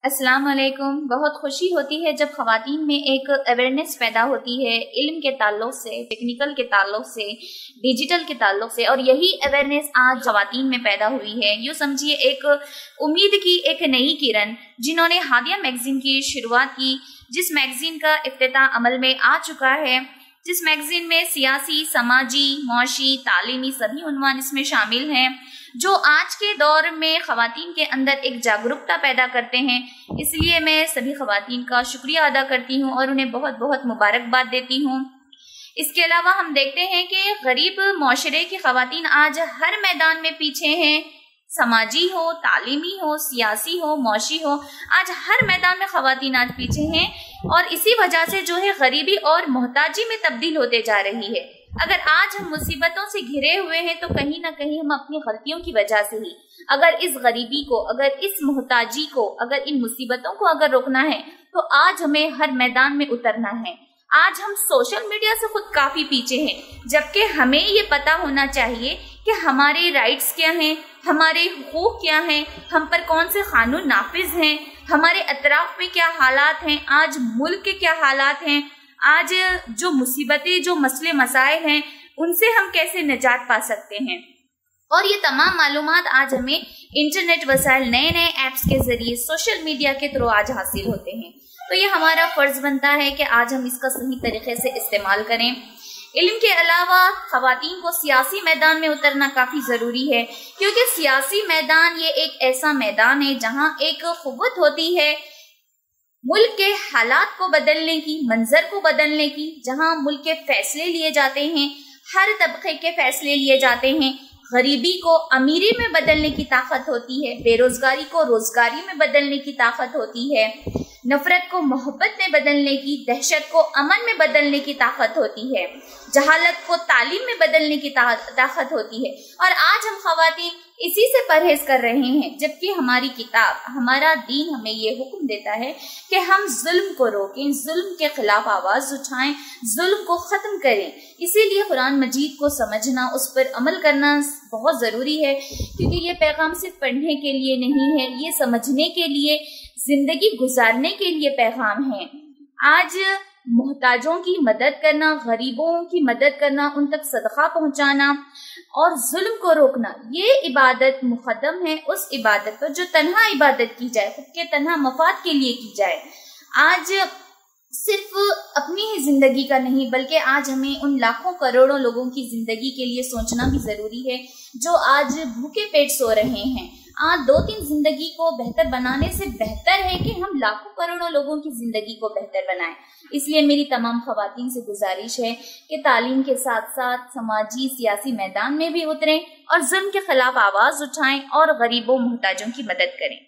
अस्सलाम वालेकुम। बहुत खुशी होती है जब ख़वातीन में एक अवेयरनेस पैदा होती है इल्म के ताल्लुक़ से, टेक्निकल के ताल्लुक़ से, डिजिटल के ताल्लुक़ से, और यही अवेयरनेस आज ख़वातीन में पैदा हुई है। यूँ समझिए एक उम्मीद की एक नई किरण जिन्होंने हादिया मैगज़ीन की शुरुआत की, जिस मैगज़ीन का इफ्तिताह अमल में आ चुका है, जिस मैगज़ीन में सियासी, समाजी, मौशी, तालीमी सभी उन्वान इसमें शामिल हैं, जो आज के दौर में ख़वातीन के अंदर एक जागरूकता पैदा करते हैं। इसलिए मैं सभी ख़वातीन का शुक्रिया अदा करती हूँ और उन्हें बहुत बहुत मुबारकबाद देती हूँ। इसके अलावा हम देखते हैं कि गरीब माशरे की ख़वातीन आज हर मैदान में पीछे हैं, समाजी हो, तालीमी हो, सियासी हो, मौशी हो, आज हर मैदान में ख़वातीन आज पीछे हैं और इसी वजह से जो है गरीबी और मोहताजी में तब्दील होते जा रही है। अगर आज हम मुसीबतों से घिरे हुए हैं तो कहीं ना कहीं हम अपनी गलतियों की वजह से ही, अगर इस गरीबी को, अगर इस मोहताजी को, अगर इन मुसीबतों को अगर रोकना है तो आज हमें हर मैदान में उतरना है। आज हम सोशल मीडिया से खुद काफी पीछे हैं, जबकि हमें ये पता होना चाहिए कि हमारे राइट्स क्या हैं, हमारे हुकूक क्या हैं, हम पर कौन से कानून नाफिज हैं, हमारे अतराफ में क्या हालात हैं, आज मुल्क के क्या हालात हैं, आज जो मुसीबतें, जो मसले मसाइल हैं, उनसे हम कैसे निजात पा सकते हैं। और ये तमाम मालूमात आज हमें इंटरनेट वसाइल, नए नए ऐप्स के जरिए, सोशल मीडिया के थ्रू आज हासिल होते हैं। तो ये हमारा फर्ज बनता है कि आज हम इसका सही तरीके से इस्तेमाल करें। इल्म के अलावा ख़वातीन को सियासी मैदान में उतरना काफ़ी ज़रूरी है, क्योंकि सियासी मैदान ये एक ऐसा मैदान है जहाँ एक क़ुव्वत होती है मुल्क के हालात को बदलने की, मंजर को बदलने की, जहाँ मुल्क के फैसले लिए जाते हैं, हर तबके के फैसले लिए जाते हैं। गरीबी को अमीरी में बदलने की ताकत होती है, बेरोजगारी को रोजगारी में बदलने की ताकत होती है, नफरत को मोहब्बत में बदलने की, दहशत को अमन में बदलने की ताकत होती है, जहालत को तालीम में बदलने की ताकत होती है। और आज हम ख़वातीन इसी से परहेज कर रहे हैं, जबकि हमारी किताब, हमारा दीन हमें ये हुक्म देता है कि हम जुल्म को रोकें, जुल्म के खिलाफ आवाज़ उठाएं, जुल्म को ख़त्म करें। इसीलिए कुरान मजीद को समझना, उस पर अमल करना बहुत ज़रूरी है, क्योंकि ये पैगाम सिर्फ पढ़ने के लिए नहीं है, ये समझने के लिए, जिंदगी गुजारने के लिए पैगाम है। आज मोहताजों की मदद करना, गरीबों की मदद करना, उन तक सदका पहुंचाना और जुल्म को रोकना, ये इबादत मुकद्दम है उस इबादत पर जो तन्हा इबादत की जाए, खुद के तन्हा मफाद के लिए की जाए। आज सिर्फ अपनी ही जिंदगी का नहीं, बल्कि आज हमें उन लाखों करोड़ों लोगों की जिंदगी के लिए सोचना भी जरूरी है जो आज भूखे पेट सो रहे हैं। आज 2-3 जिंदगी को बेहतर बनाने से बेहतर है कि हम लाखों करोड़ों लोगों की जिंदगी को बेहतर बनाएं। इसलिए मेरी तमाम ख़वातीन से गुजारिश है कि तालीम के साथ साथ समाजी, सियासी मैदान में भी उतरें और जुल्म के खिलाफ आवाज़ उठाएं और गरीबों, मोहताजों की मदद करें।